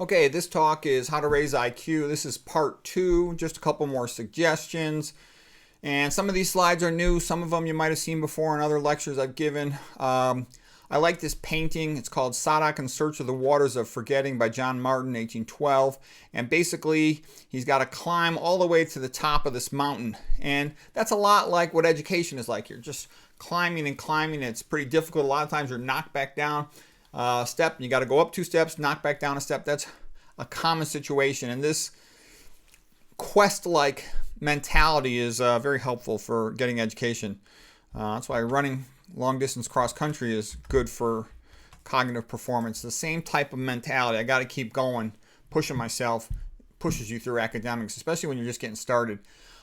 Okay, this talk is how to raise IQ. This is part 2, just a couple more suggestions. And some of these slides are new. Some of them you might have seen before in other lectures I've given. I like this painting. It's called Sadak in Search of the Waters of Forgetting by John Martin, 1812. And basically, he's got to climb all the way to the top of this mountain. And that's a lot like what education is like. You're just climbing and climbing. It's pretty difficult. A lot of times you're knocked back down a step. You got to go up 2 steps, knock back down a step. That's a common situation. And this quest-like mentality is very helpful for getting education. That's why running long distance cross country is good for cognitive performance. The same type of mentality. I got to keep going, pushing myself, pushes you through academics, especially when you're just getting started.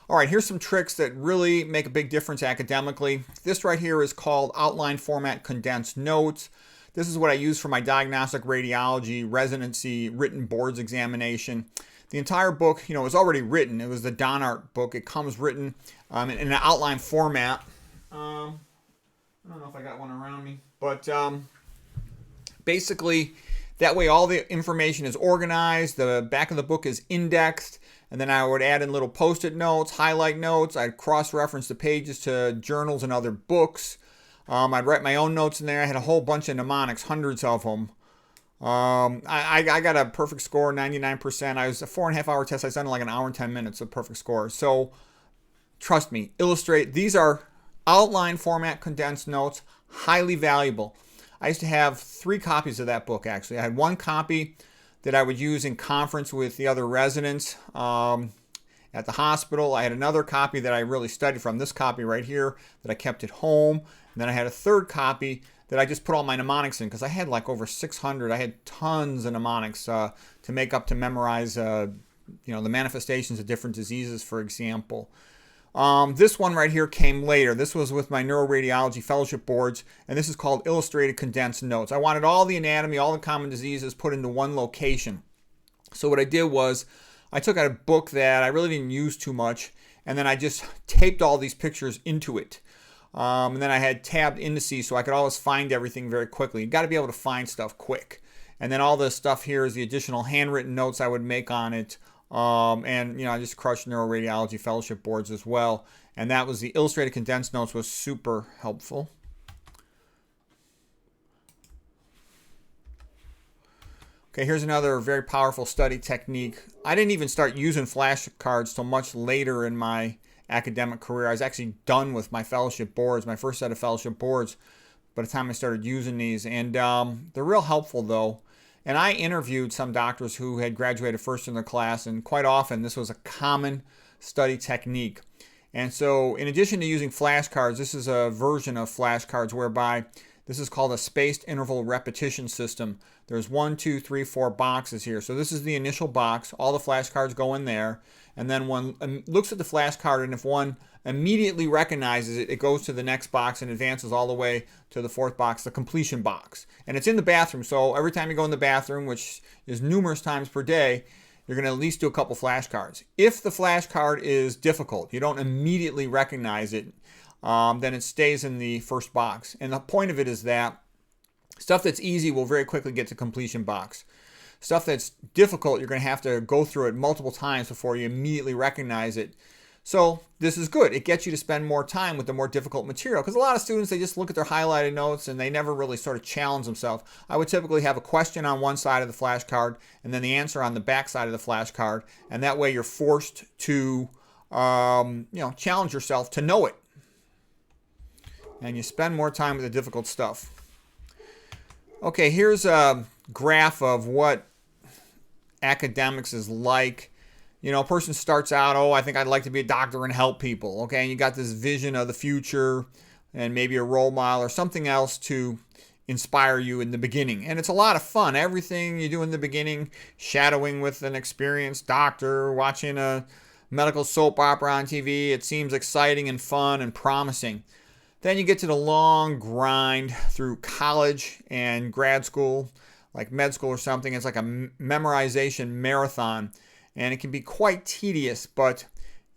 All right, here's some tricks that really make a big difference academically. This right here is called outline format condensed notes. This is what I use for my diagnostic radiology residency written boards examination. The entire book, is already written. It was the Donart book. It comes written in an outline format. I don't know if I got one around me, but basically that way all the information is organized. The back of the book is indexed, and then I would add in little post-it notes, highlight notes. I'd cross-reference the pages to journals and other books. I'd write my own notes in there. I had a whole bunch of mnemonics, hundreds of them. I got a perfect score, 99%. I was a 4.5 hour test. I done like an hour and 10 minutes of perfect score. So trust me, illustrate. These are outline format condensed notes, highly valuable. I used to have 3 copies of that book, actually. I had 1 copy that I would use in conference with the other residents at the hospital. I had another copy that I really studied from, this copy right here, that I kept at home. And then I had a 3rd copy that I just put all my mnemonics in, because I had like over 600. I had tons of mnemonics to memorize, the manifestations of different diseases, for example. This one right here came later. This was with my neuroradiology fellowship boards, and this is called Illustrated Condensed Notes. I wanted all the anatomy, all the common diseases put into one location. So what I did was I took out a book that I really didn't use too much, and then I just taped all these pictures into it. And then I had tabbed indices so I could always find everything very quickly. You got to be able to find stuff quick. And then all this stuff here is the additional handwritten notes I would make on it. And I just crushed neuroradiology fellowship boards as well. And that was the illustrated condensed notes, was super helpful. Okay, here's another very powerful study technique. I didn't even start using flashcards till much later in my academic career. I was actually done with my fellowship boards, my first set of fellowship boards, by the time I started using these. And they're real helpful, though. And I interviewed some doctors who had graduated first in their class, and quite often this was a common study technique. And so in addition to using flashcards, this is a version of flashcards whereby this is called a spaced interval repetition system. There's 1, 2, 3, 4 boxes here. So this is the initial box. All the flashcards go in there. And then one looks at the flashcard, and if one immediately recognizes it, it goes to the next box and advances all the way to the 4th box, the completion box. And it's in the bathroom, so every time you go in the bathroom, which is numerous times per day, you're going to at least do a couple flashcards. If the flashcard is difficult, you don't immediately recognize it, then it stays in the 1st box. And the point of it is that stuff that's easy will very quickly get to completion box. Stuff that's difficult, you're going to have to go through it multiple times before you immediately recognize it. So this is good. It gets you to spend more time with the more difficult material, because a lot of students, they just look at their highlighted notes and they never really sort of challenge themselves. I would typically have a question on one side of the flashcard and then the answer on the back side of the flashcard, and that way you're forced to challenge yourself to know it. And you spend more time with the difficult stuff. Okay, here's a graph of what academics is like. A person starts out, I think I'd like to be a doctor and help people. Okay, and you got this vision of the future and maybe a role model or something else to inspire you in the beginning. And it's a lot of fun. Everything you do in the beginning, shadowing with an experienced doctor, watching a medical soap opera on TV, it seems exciting and fun and promising. Then you get to the long grind through college and grad school, like med school or something. It's like a memorization marathon. And it can be quite tedious, but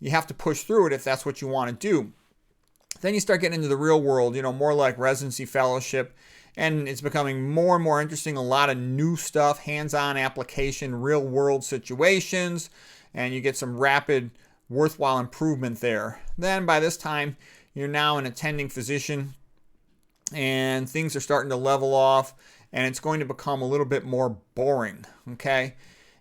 you have to push through it if that's what you want to do. Then you start getting into the real world, more like residency fellowship And it's becoming more and more interesting. A lot of new stuff, hands-on application, real-world situations, and you get some rapid, worthwhile improvement there. Then by this time, you're now an attending physician, and things are starting to level off, and it's going to become a little bit more boring, okay?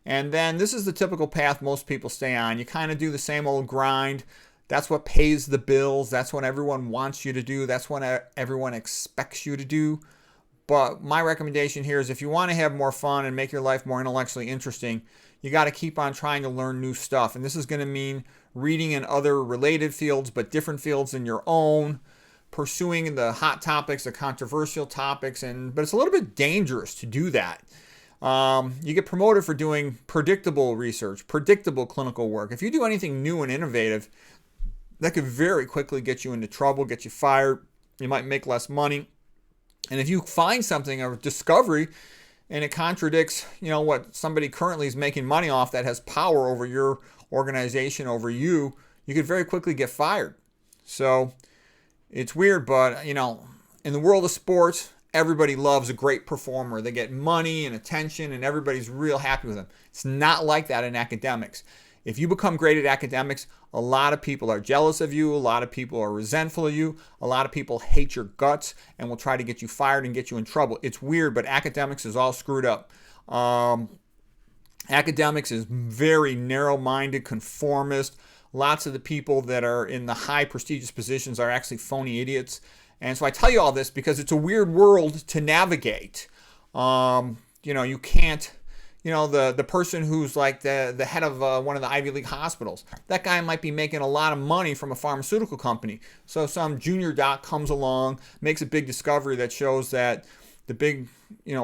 And then this is the typical path most people stay on. You kind of do the same old grind. That's what pays the bills. That's what everyone wants you to do. That's what everyone expects you to do. But my recommendation here is if you want to have more fun and make your life more intellectually interesting, you got to keep on trying to learn new stuff. And this is going to mean reading in other related fields, but different fields than your own, pursuing the hot topics, the controversial topics, but it's a little bit dangerous to do that. You get promoted for doing predictable research, predictable clinical work. If you do anything new and innovative, that could very quickly get you into trouble, get you fired. You might make less money. And if you find something, a discovery, and it contradicts, what somebody currently is making money off that has power over your organization, over you, you could very quickly get fired. So it's weird, but, in the world of sports, everybody loves a great performer. They get money and attention, and everybody's real happy with them. It's not like that in academics. If you become great at academics, a lot of people are jealous of you. A lot of people are resentful of you. A lot of people hate your guts and will try to get you fired and get you in trouble. It's weird, but academics is all screwed up. Academics is very narrow-minded, conformist. Lots of the people that are in the high prestigious positions are actually phony idiots. And so I tell you all this because it's a weird world to navigate. You can't, the person who's like the head of one of the Ivy League hospitals, that guy might be making a lot of money from a pharmaceutical company. So some junior doc comes along, makes a big discovery that shows that the big,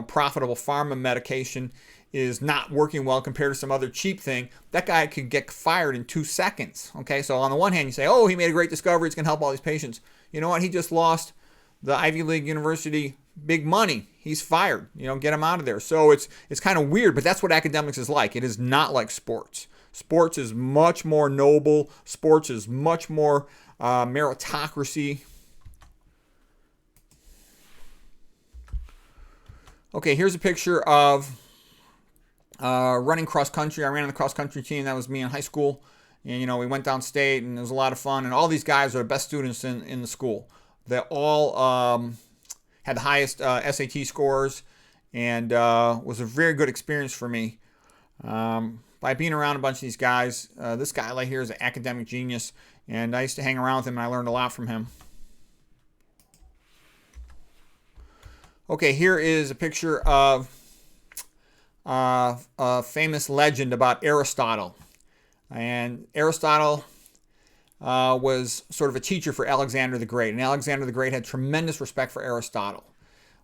profitable pharma medication is not working well compared to some other cheap thing. That guy could get fired in 2 seconds. Okay, so on the one hand, you say, oh, he made a great discovery, it's going to help all these patients. You know what? He just lost the Ivy League university big money. He's fired. Get him out of there. So it's kind of weird, but that's what academics is like. It is not like sports. Sports is much more noble. Sports is much more meritocracy. Okay, here's a picture of running cross country. I ran on the cross country team. That was me in high school. And, we went downstate, and it was a lot of fun. And all these guys are the best students in the school. They all had the highest SAT scores, and was a very good experience for me. By being around a bunch of these guys, this guy right here is an academic genius, and I used to hang around with him, and I learned a lot from him. Okay, here is a picture of a famous legend about Aristotle. And Aristotle was sort of a teacher for Alexander the Great. And Alexander the Great had tremendous respect for Aristotle.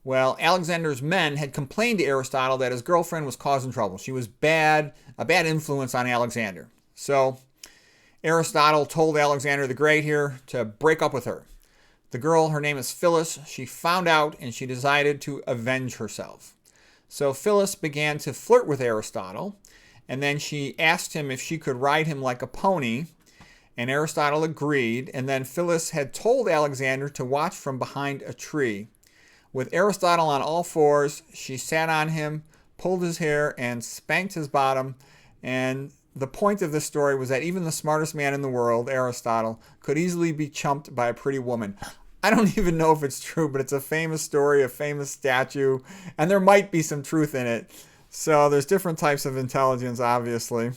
Well, Alexander's men had complained to Aristotle that his girlfriend was causing trouble. She was a bad influence on Alexander. So Aristotle told Alexander the Great here to break up with her. The girl, her name is Phyllis, she found out and she decided to avenge herself. So Phyllis began to flirt with Aristotle, and then she asked him if she could ride him like a pony, and Aristotle agreed, and then Phyllis had told Alexander to watch from behind a tree. With Aristotle on all fours, she sat on him, pulled his hair, and spanked his bottom, and the point of this story was that even the smartest man in the world, Aristotle, could easily be chumped by a pretty woman. I don't even know if it's true, but it's a famous story, a famous statue, and there might be some truth in it. So there's different types of intelligence, obviously.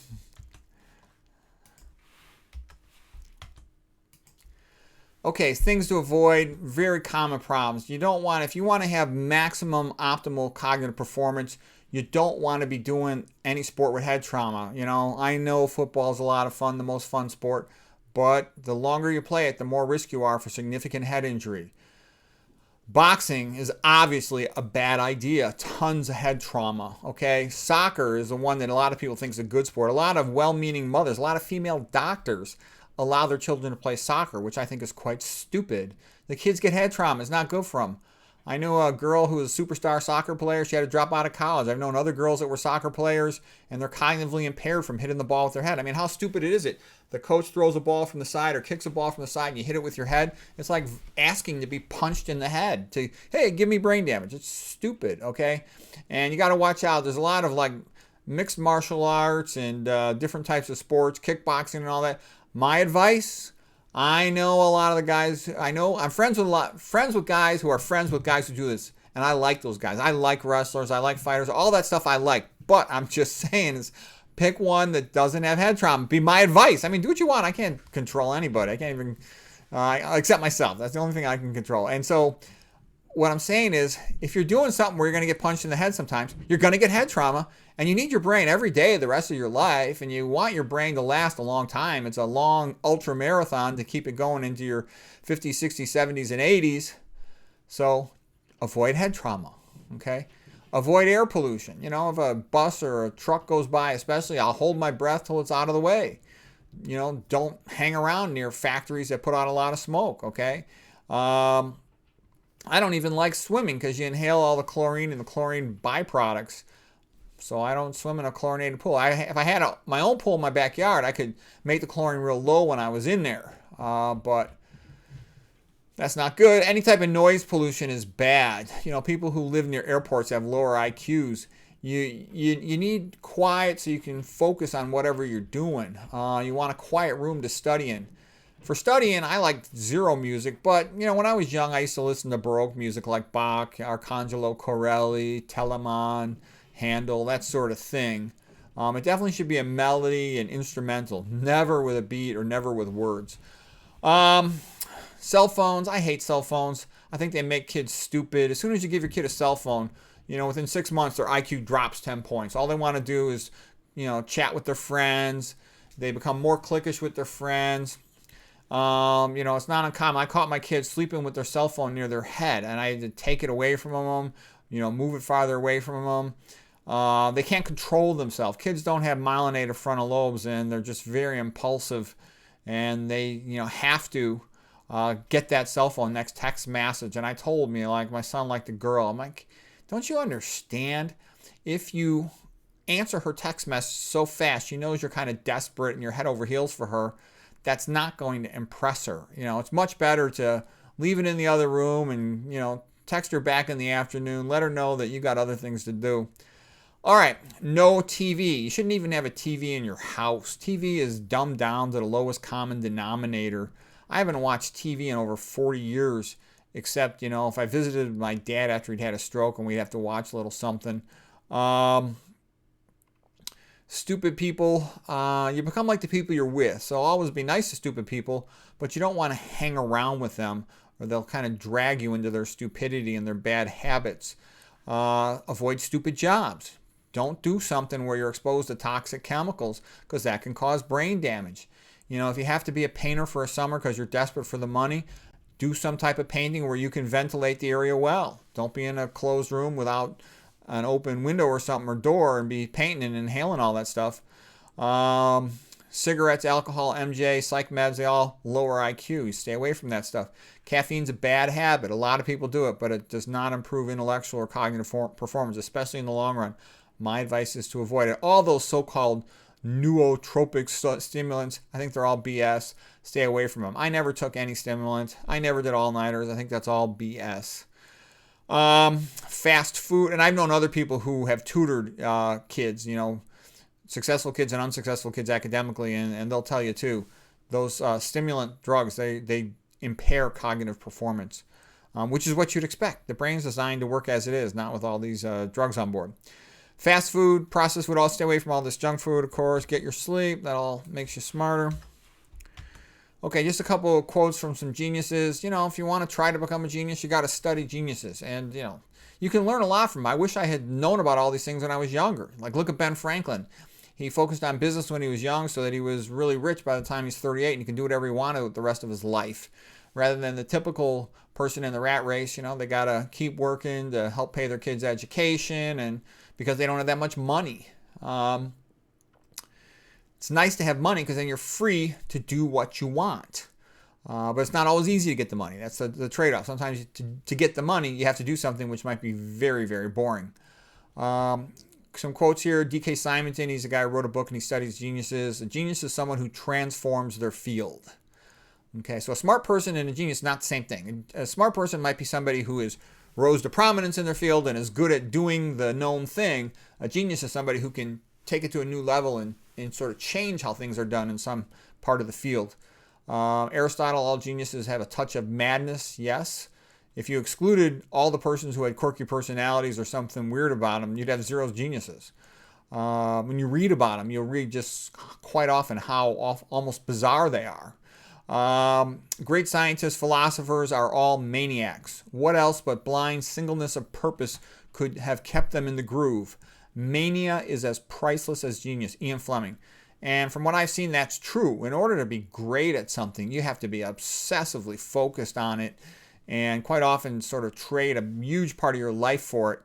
Okay, things to avoid, very common problems. If you want to have maximum optimal cognitive performance, you don't want to be doing any sport with head trauma. I know football is a lot of fun, the most fun sport, but the longer you play it, the more risk you are for significant head injury. Boxing is obviously a bad idea. Tons of head trauma, okay? Soccer is the one that a lot of people think is a good sport. A lot of well-meaning mothers, a lot of female doctors allow their children to play soccer, which I think is quite stupid. The kids get head trauma. It's not good for them. I knew a girl who was a superstar soccer player. She had to drop out of college. I've known other girls that were soccer players, and they're cognitively impaired from hitting the ball with their head. I mean, how stupid is it? The coach throws a ball from the side or kicks a ball from the side, and you hit it with your head. It's like asking to be punched in the head to, hey, give me brain damage. It's stupid, okay? And you got to watch out. There's a lot of like mixed martial arts and different types of sports, kickboxing and all that. My advice, I know a lot of the guys. I'm friends with guys who are friends with guys who do this, and I like those guys. I like wrestlers. I like fighters. All that stuff I like. But I'm just saying is, pick one that doesn't have head trauma. Be my advice. I mean, do what you want. I can't control anybody. I can't even except myself. That's the only thing I can control. And so, what I'm saying is, if you're doing something where you're going to get punched in the head sometimes, you're going to get head trauma, and you need your brain every day the rest of your life, and you want your brain to last a long time. It's a long ultra marathon to keep it going into your 50s, 60s, 70s, and 80s. So avoid head trauma, okay? Avoid air pollution. You know, if a bus or a truck goes by, especially, I'll hold my breath till it's out of the way. You know, don't hang around near factories that put out a lot of smoke, okay? I don't even like swimming because you inhale all the chlorine and the chlorine byproducts. So I don't swim in a chlorinated pool. If I had my own pool in my backyard, I could make the chlorine real low when I was in there. But that's not good. Any type of noise pollution is bad. You know, people who live near airports have lower IQs. You need quiet so you can focus on whatever you're doing. You want a quiet room to study in. For studying, I like zero music, but you know, when I was young, I used to listen to Baroque music like Bach, Arcangelo Corelli, Telemann, Handel, that sort of thing. It definitely should be a melody and instrumental, never with a beat or never with words. Cell phones, I hate cell phones. I think they make kids stupid. As soon as you give your kid a cell phone, you know, within 6 months, their IQ drops 10 points. All they want to do is, you know, chat with their friends. They become more cliquish with their friends. You know, it's not uncommon. I caught my kids sleeping with their cell phone near their head, and I had to take it away from them, you know, move it farther away from them. They can't control themselves. Kids don't have myelinated frontal lobes, and they're just very impulsive, and they, you know, have to get that cell phone next text message. And I told me, like, my son liked a girl. I'm like, don't you understand? If you answer her text message so fast, she knows you're kind of desperate and you're head over heels for her, that's not going to impress her. You know, it's much better to leave it in the other room and, you know, text her back in the afternoon. Let her know that you got other things to do. All right, no TV. You shouldn't even have a TV in your house. TV is dumbed down to the lowest common denominator. I haven't watched TV in over 40 years, except, you know, if I visited my dad after he'd had a stroke and we'd have to watch a little something. Stupid people, you become like the people you're with. So always be nice to stupid people, but you don't want to hang around with them or they'll kind of drag you into their stupidity and their bad habits. Avoid stupid jobs. Don't do something where you're exposed to toxic chemicals because that can cause brain damage. You know, if you have to be a painter for a summer because you're desperate for the money, do some type of painting where you can ventilate the area well. Don't be in a closed room without an open window or something or door and be painting and inhaling all that stuff. Cigarettes, alcohol, MJ, psych meds, they all lower IQ. You stay away from that stuff. Caffeine's a bad habit. A lot of people do it, but it does not improve intellectual or cognitive performance, especially in the long run. My advice is to avoid it. All those so-called nootropic stimulants, I think they're all BS. Stay away from them. I never took any stimulant. I never did all-nighters. I think that's all BS. Fast food, and I've known other people who have tutored kids, you know, successful kids and unsuccessful kids academically, and they'll tell you too, those stimulant drugs, they impair cognitive performance, which is what you'd expect. The brain's designed to work as it is, not with all these drugs on board. Fast food, processed food, all stay away from all this junk food, of course. Get your sleep. That all makes you smarter. Okay, just a couple of quotes from some geniuses. You know, if you want to try to become a genius, you got to study geniuses. And, you know, you can learn a lot from them. I wish I had known about all these things when I was younger. Like, look at Ben Franklin. He focused on business when he was young so that he was really rich by the time he's 38 and he can do whatever he wanted with the rest of his life. Rather than the typical person in the rat race, you know, they got to keep working to help pay their kids' education and because they don't have that much money. It's nice to have money because then you're free to do what you want. But it's not always easy to get the money. That's the trade-off. Sometimes to get the money, you have to do something which might be very, very boring. Some quotes here. D.K. Simonton, he's a guy who wrote a book and he studies geniuses. A genius is someone who transforms their field. Okay, so a smart person and a genius, not the same thing. A smart person might be somebody who is rose to prominence in their field and is good at doing the known thing. A genius is somebody who can take it to a new level and sort of change how things are done in some part of the field. Aristotle, all geniuses have a touch of madness, yes. If you excluded all the persons who had quirky personalities or something weird about them, you'd have zero geniuses. When you read about them, you'll read just quite often how almost bizarre they are. Great scientists, philosophers are all maniacs. What else but blind singleness of purpose could have kept them in the groove? Mania is as priceless as genius. Ian Fleming. And from what I've seen, that's true. In order to be great at something, you have to be obsessively focused on it and quite often sort of trade a huge part of your life for it.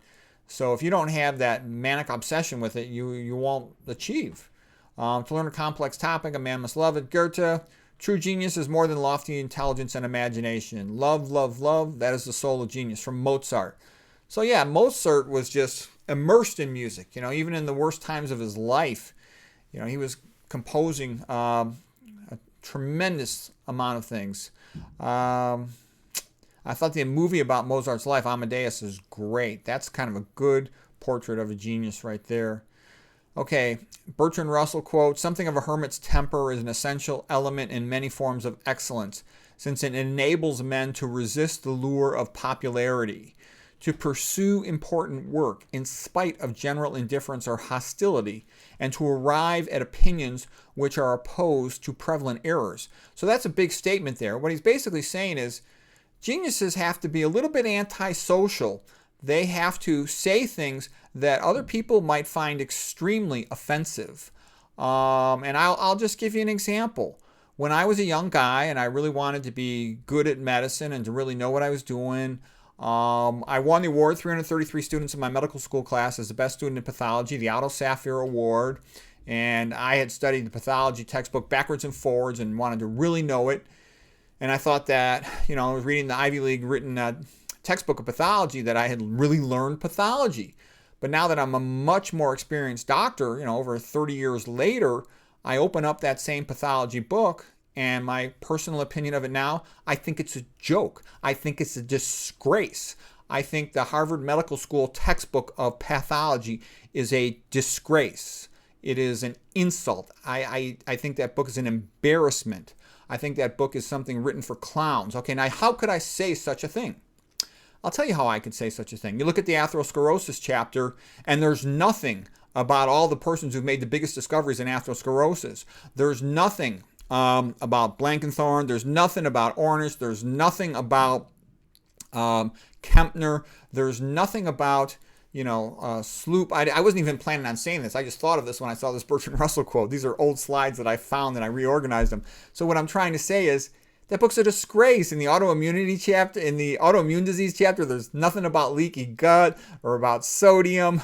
So if you don't have that manic obsession with it, you won't achieve. To learn a complex topic, a man must love it. Goethe. True genius is more than lofty intelligence and imagination. Love, love, love, that is the soul of genius. From Mozart. So yeah, Mozart was just immersed in music. Even in the worst times of his life, he was composing a tremendous amount of things. I thought the movie about Mozart's life, Amadeus, is great. That's kind of a good portrait of a genius right there. Okay, Bertrand Russell quote, something of a hermit's temper is an essential element in many forms of excellence, since it enables men to resist the lure of popularity, to pursue important work in spite of general indifference or hostility, and to arrive at opinions which are opposed to prevalent errors. So that's a big statement there. What he's basically saying is geniuses have to be a little bit antisocial. They have to say things that other people might find extremely offensive. And I'll just give you an example. When I was a young guy and I really wanted to be good at medicine and to really know what I was doing, I won the award, 333 students in my medical school class as the best student in pathology, the Otto Saphir Award. And I had studied the pathology textbook backwards and forwards and wanted to really know it. And I thought that, I was reading the Ivy League written textbook of pathology that I had really learned pathology. But now that I'm a much more experienced doctor, over 30 years later, I open up that same pathology book and my personal opinion of it now, I think it's a joke. I think it's a disgrace. I think the Harvard Medical School textbook of pathology is a disgrace. It is an insult. I think that book is an embarrassment. I think that book is something written for clowns. Okay, now how could I say such a thing? I'll tell you how I could say such a thing. You look at the atherosclerosis chapter, and there's nothing about all the persons who've made the biggest discoveries in atherosclerosis. There's nothing about Blankenthorne. There's nothing about Ornish. There's nothing about Kempner. There's nothing about, Sloop. I wasn't even planning on saying this. I just thought of this when I saw this Bertrand Russell quote. These are old slides that I found and I reorganized them. So what I'm trying to say is, that book's a disgrace. In the autoimmunity chapter, in the autoimmune disease chapter, there's nothing about leaky gut or about sodium.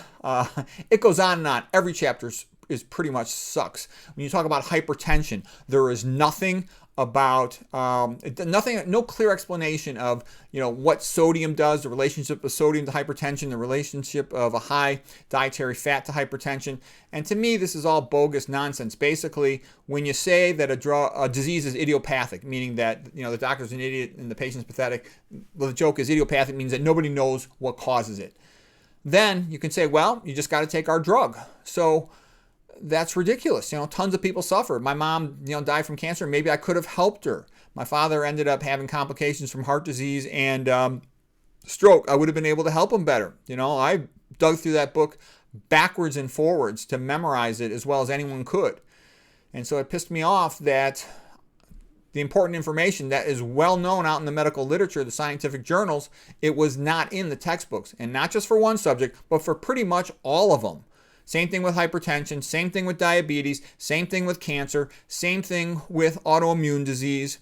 It goes on and on. Every chapter is pretty much sucks. When you talk about hypertension, there is nothing about no clear explanation of what sodium does, the relationship of sodium to hypertension, the relationship of a high dietary fat to hypertension. And to me, this is all bogus nonsense. Basically, when you say that a disease is idiopathic, meaning that the doctor's an idiot and the patient's pathetic, well, the joke is idiopathic means that nobody knows what causes it. Then you can say, well, you just got to take our drug. So that's ridiculous. Tons of people suffer. My mom, died from cancer. Maybe I could have helped her. My father ended up having complications from heart disease and stroke. I would have been able to help him better. I dug through that book backwards and forwards to memorize it as well as anyone could. And so it pissed me off that the important information that is well known out in the medical literature, the scientific journals, it was not in the textbooks. And not just for one subject, but for pretty much all of them. Same thing with hypertension, same thing with diabetes, same thing with cancer, same thing with autoimmune disease.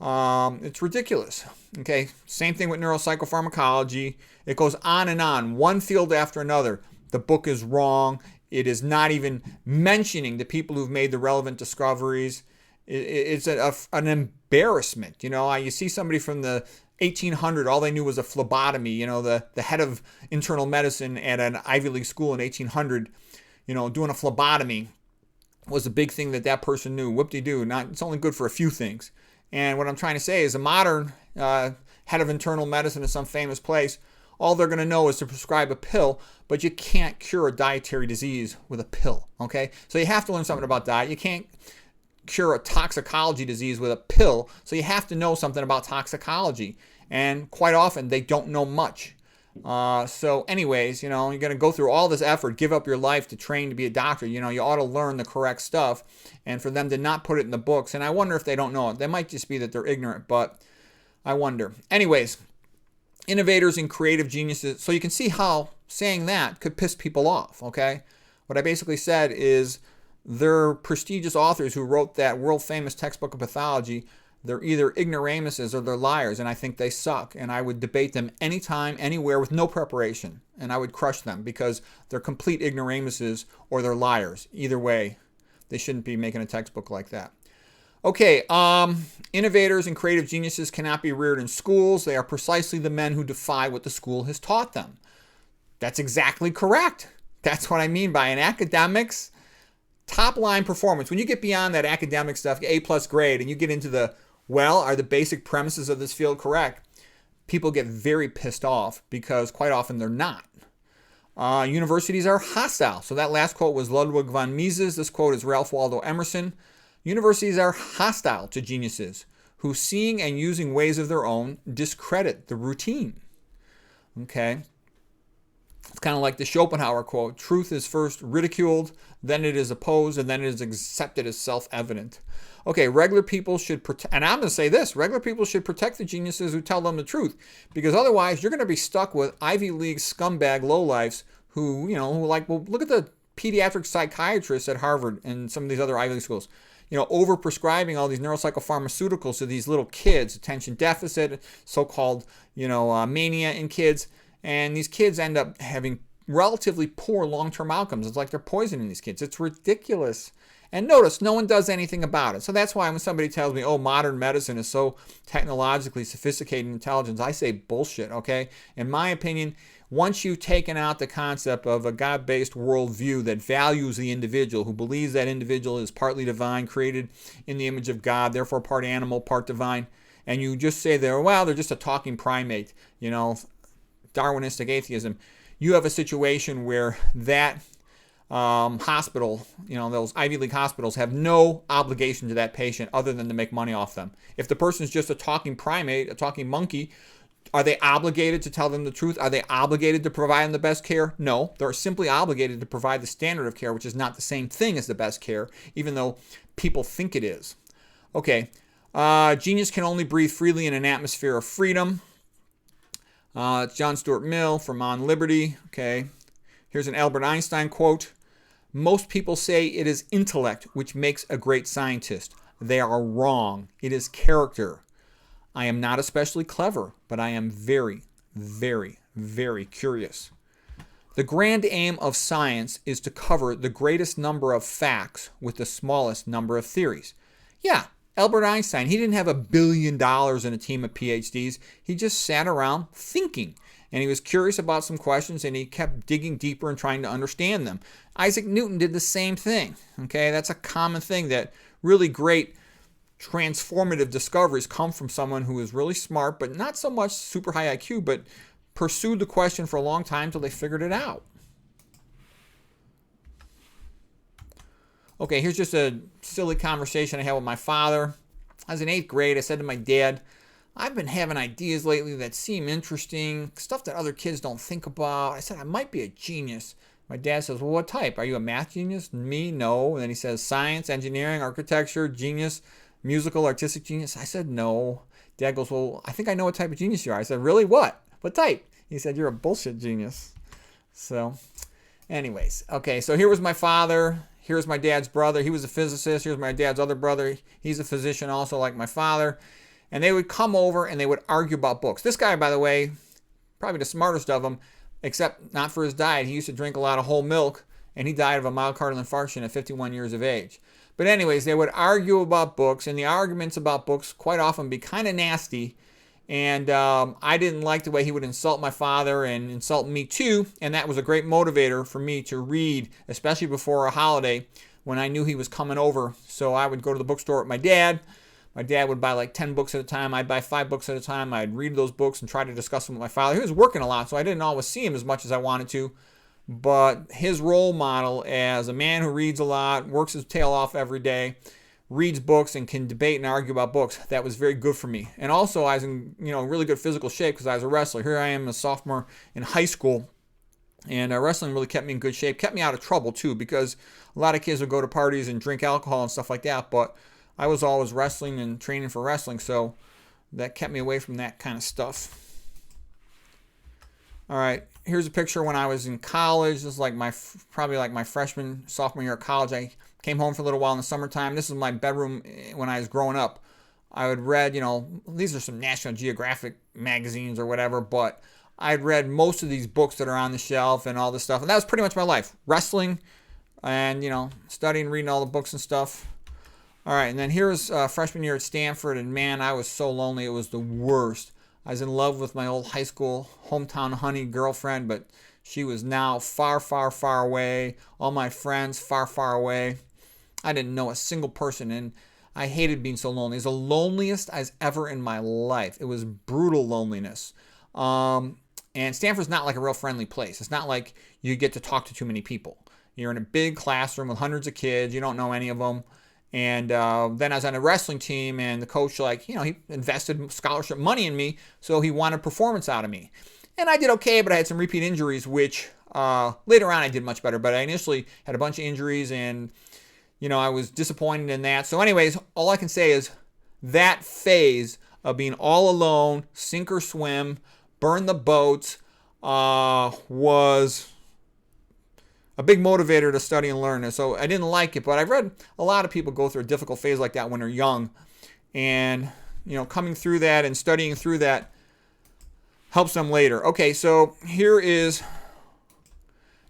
It's ridiculous. Okay, same thing with neuropsychopharmacology. It goes on and on, one field after another. The book is wrong. It is not even mentioning the people who've made the relevant discoveries. It's an embarrassment. You see somebody from the 1800, all they knew was a phlebotomy. The head of internal medicine at an Ivy League school in 1800, doing a phlebotomy was a big thing that person knew. Whoop-de-doo. It's only good for a few things. And what I'm trying to say is a modern head of internal medicine in some famous place, all they're going to know is to prescribe a pill, but you can't cure a dietary disease with a pill, okay? So you have to learn something about diet. You can't cure a toxicology disease with a pill, so you have to know something about toxicology. And quite often, they don't know much. So anyways, you're going to go through all this effort, give up your life to train to be a doctor. You ought to learn the correct stuff. And for them to not put it in the books, and I wonder if they don't know it. They might just be that they're ignorant, but I wonder. Anyways, innovators and creative geniuses. So you can see how saying that could piss people off, okay? What I basically said is they're prestigious authors who wrote that world-famous textbook of pathology. They're either ignoramuses or they're liars, and I think they suck. And I would debate them anytime, anywhere, with no preparation. And I would crush them because they're complete ignoramuses or they're liars. Either way, they shouldn't be making a textbook like that. Okay, innovators and creative geniuses cannot be reared in schools. They are precisely the men who defy what the school has taught them. That's exactly correct. That's what I mean by in academics, top-line performance. When you get beyond that academic stuff, A+ grade, and you get into the, are the basic premises of this field correct? People get very pissed off because quite often they're not. Universities are hostile. So that last quote was Ludwig von Mises. This quote is Ralph Waldo Emerson. Universities are hostile to geniuses who, seeing and using ways of their own, discredit the routine. Okay? It's kind of like the Schopenhauer quote, truth is first ridiculed, then it is opposed, and then it is accepted as self-evident. Okay, regular people should protect, and I'm going to say this, regular people should protect the geniuses who tell them the truth, because otherwise you're going to be stuck with Ivy League scumbag lowlifes who look at the pediatric psychiatrists at Harvard and some of these other Ivy League schools. Over-prescribing all these neuropsychopharmaceuticals to these little kids, attention deficit, so-called, mania in kids. And these kids end up having relatively poor long-term outcomes. It's like they're poisoning these kids. It's ridiculous. And notice, no one does anything about it. So that's why when somebody tells me, modern medicine is so technologically sophisticated and intelligent, I say bullshit, okay? In my opinion, once you've taken out the concept of a God-based worldview that values the individual, who believes that individual is partly divine, created in the image of God, therefore part animal, part divine, and you just say they're just a talking primate, Darwinistic atheism, you have a situation where that hospital, those Ivy League hospitals have no obligation to that patient other than to make money off them. If the person's just a talking primate, a talking monkey, are they obligated to tell them the truth? Are they obligated to provide them the best care? No, they're simply obligated to provide the standard of care, which is not the same thing as the best care, even though people think it is. Okay, genius can only breathe freely in an atmosphere of freedom. It's John Stuart Mill from On Liberty. Okay, here's an Albert Einstein quote. Most people say it is intellect which makes a great scientist. They are wrong. It is character. I am not especially clever, but I am very, very, very curious. The grand aim of science is to cover the greatest number of facts with the smallest number of theories. Yeah, Albert Einstein, he didn't have $1 billion and a team of PhDs. He just sat around thinking. And he was curious about some questions, and he kept digging deeper and trying to understand them. Isaac Newton did the same thing. Okay, that's a common thing, that really great transformative discoveries come from someone who is really smart, but not so much super high IQ, but pursued the question for a long time until they figured it out. Okay, here's just a silly conversation I had with my father. I was in 8th grade. I said to my dad, I've been having ideas lately that seem interesting, stuff that other kids don't think about. I said, I might be a genius. My dad says, well, what type? Are you a math genius? Me, no. And then he says, science, engineering, architecture, genius, musical, artistic genius. I said, no. Dad goes, well, I think I know what type of genius you are. I said, really? What? What type? He said, you're a bullshit genius. So, anyways. Okay, so here was my father. Here's my dad's brother. He was a physicist. Here's my dad's other brother. He's a physician also, like my father. And they would come over and they would argue about books. This guy, by the way, probably the smartest of them, except not for his diet. He used to drink a lot of whole milk and he died of a myocardial infarction at 51 years of age. But anyways, they would argue about books, and the arguments about books quite often be kind of nasty. And I didn't like the way he would insult my father and insult me too. And that was a great motivator for me to read, especially before a holiday when I knew he was coming over. So I would go to the bookstore with my dad. My dad would buy like 10 books at a time. I'd buy 5 books at a time. I'd read those books and try to discuss them with my father. He was working a lot, so I didn't always see him as much as I wanted to. But his role model as a man who reads a lot, works his tail off every day, reads books and can debate and argue about books, that was very good for me. And also I was in really good physical shape because I was a wrestler. Here I am, a sophomore in high school, and wrestling really kept me in good shape, kept me out of trouble too, because a lot of kids would go to parties and drink alcohol and stuff like that, but I was always wrestling and training for wrestling, so that kept me away from that kind of stuff. All right, here's a picture when I was in college. This is probably like my freshman, sophomore year of college. I came home for a little while in the summertime. This is my bedroom when I was growing up. I would read, these are some National Geographic magazines or whatever, but I'd read most of these books that are on the shelf and all this stuff. And that was pretty much my life. Wrestling and, studying, reading all the books and stuff. All right, and then here's freshman year at Stanford, and man, I was so lonely. It was the worst. I was in love with my old high school hometown honey girlfriend, but she was now far, far, far away. All my friends far, far away. I didn't know a single person, and I hated being so lonely. It was the loneliest I was ever in my life. It was brutal loneliness. And Stanford's not like a real friendly place. It's not like you get to talk to too many people. You're in a big classroom with hundreds of kids. You don't know any of them. And then I was on a wrestling team, and the coach, he invested scholarship money in me, so he wanted performance out of me. And I did okay, but I had some repeat injuries, which later on I did much better. But I initially had a bunch of injuries, and I was disappointed in that. So anyways, all I can say is that phase of being all alone, sink or swim, burn the boats, was a big motivator to study and learn. And so I didn't like it, but I've read a lot of people go through a difficult phase like that when they're young. And, coming through that and studying through that helps them later. Okay, so here is,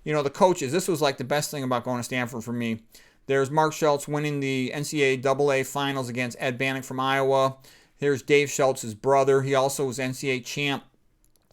the coaches. This was like the best thing about going to Stanford for me. There's Mark Schultz winning the NCAA AA finals against Ed Bannock from Iowa. There's Dave Schultz's brother. He also was NCAA champ.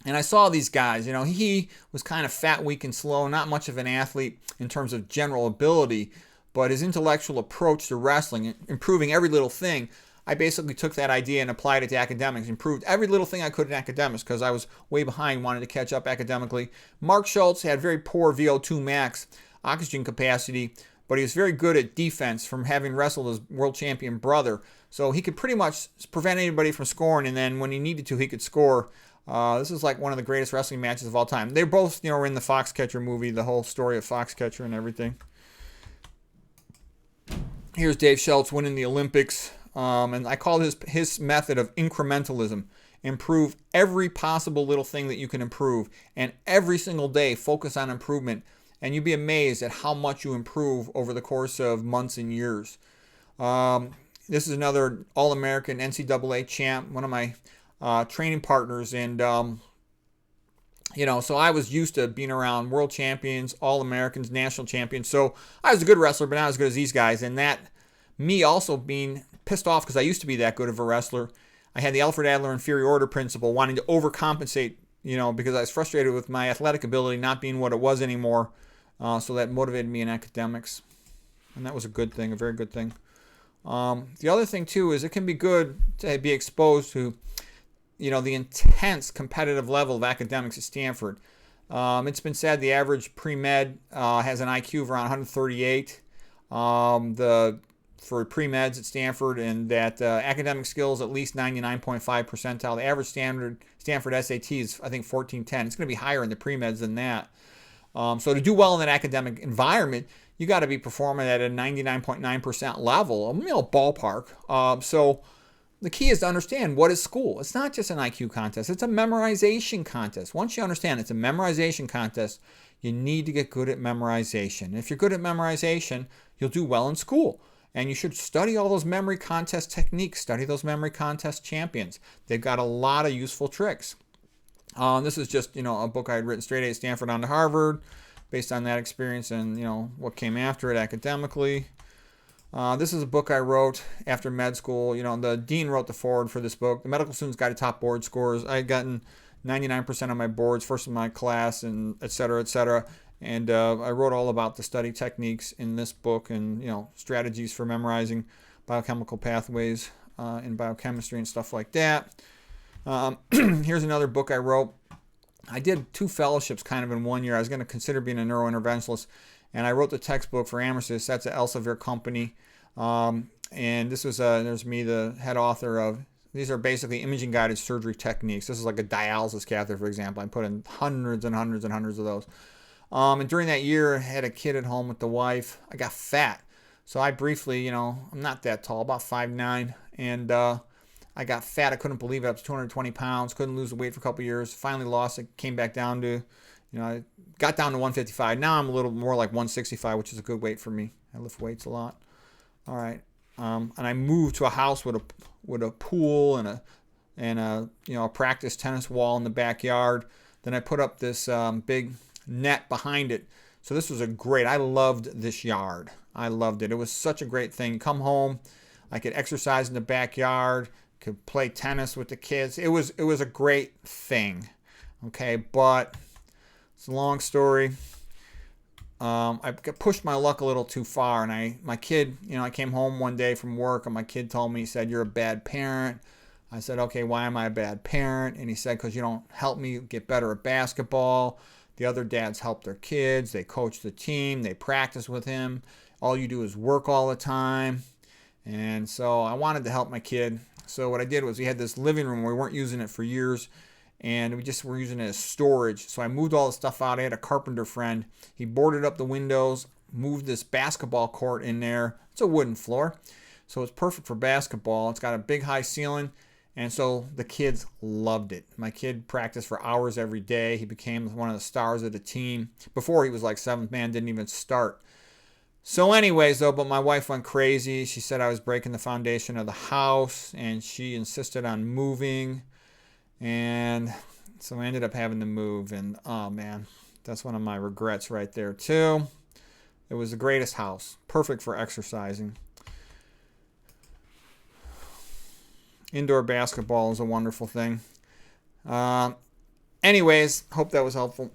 And I saw these guys, he was kind of fat, weak, and slow, not much of an athlete in terms of general ability, but his intellectual approach to wrestling, improving every little thing, I basically took that idea and applied it to academics, improved every little thing I could in academics because I was way behind, wanted to catch up academically. Mark Schultz had very poor VO2 max oxygen capacity, but he was very good at defense from having wrestled his world champion brother. So he could pretty much prevent anybody from scoring, and then when he needed to, he could score. This is like one of the greatest wrestling matches of all time. They both, were in the Foxcatcher movie, the whole story of Foxcatcher and everything. Here's Dave Schultz winning the Olympics. And I call his method of incrementalism. Improve every possible little thing that you can improve. And every single day, focus on improvement. And you'd be amazed at how much you improve over the course of months and years. This is another All-American NCAA champ, one of my training partners, and so I was used to being around world champions, All-Americans, national champions, so I was a good wrestler, but not as good as these guys. And that, me also being pissed off because I used to be that good of a wrestler, I had the Alfred Adler inferiority principle, wanting to overcompensate, because I was frustrated with my athletic ability not being what it was anymore, so that motivated me in academics, and that was a good thing, a very good thing. The other thing too is it can be good to be exposed to the intense competitive level of academics at Stanford. It's been said the average pre-med has an IQ of around 138 for pre-meds at Stanford, and that academic skills at least 99.5 percentile. The average Stanford SAT is, I think, 1410. It's going to be higher in the pre-meds than that. So to do well in that academic environment, you got to be performing at a 99.9% level, ballpark. So the key is to understand what is school. It's not just an IQ contest. It's a memorization contest. Once you understand it's a memorization contest, you need to get good at memorization. If you're good at memorization, you'll do well in school. And you should study all those memory contest techniques. Study those memory contest champions. They've got a lot of useful tricks. This is just, a book I had written, Straight A at Stanford on to Harvard. based on that experience and what came after it academically. This is a book I wrote after med school. The dean wrote the foreword for this book. The Medical Student's Guide to Top Board Scores. I had gotten 99% of my boards, first in my class, and et cetera, et cetera. And I wrote all about the study techniques in this book and, strategies for memorizing biochemical pathways in biochemistry and stuff like that. Here's another book I wrote. I did 2 fellowships kind of in 1 year. I was going to consider being a neurointerventionalist, and I wrote the textbook for Amherst. That's an Elsevier company. And this was, there's me, the head author of, these are basically imaging guided surgery techniques. This is like a dialysis catheter, for example. I put in hundreds and hundreds and hundreds of those. And during that year, I had a kid at home with the wife. I got fat. So I briefly, I'm not that tall, about 5'9", and I got fat. I couldn't believe it. Up to 220 pounds. Couldn't lose the weight for a couple of years. Finally lost it. Came back down to, I got down to 155. Now I'm a little more like 165, which is a good weight for me. I lift weights a lot. All right. And I moved to a house with a pool and a practice tennis wall in the backyard. Then I put up this big net behind it. So this was I loved this yard. I loved it. It was such a great thing. Come home, I could exercise in the backyard, could play tennis with the kids. It was a great thing. Okay, but it's a long story. I pushed my luck a little too far, and my kid, I came home one day from work, and my kid told me, he said, "You're a bad parent." I said, "Okay, why am I a bad parent?" And he said, "Because you don't help me get better at basketball. The other dads help their kids. They coach the team. They practice with him. All you do is work all the time." And so I wanted to help my kid. So what I did was, we had this living room. We weren't using it for years, and we just were using it as storage. So I moved all the stuff out. I had a carpenter friend. He boarded up the windows, moved this basketball court in there. It's a wooden floor, so it's perfect for basketball. It's got a big high ceiling, and so the kids loved it. My kid practiced for hours every day. He became one of the stars of the team. Before, he was like 7th man, didn't even start. So anyways, though, but my wife went crazy. She said I was breaking the foundation of the house, and she insisted on moving. And so I ended up having to move, and oh man, that's one of my regrets right there too. It was the greatest house, perfect for exercising. Indoor basketball is a wonderful thing. Anyways, hope that was helpful.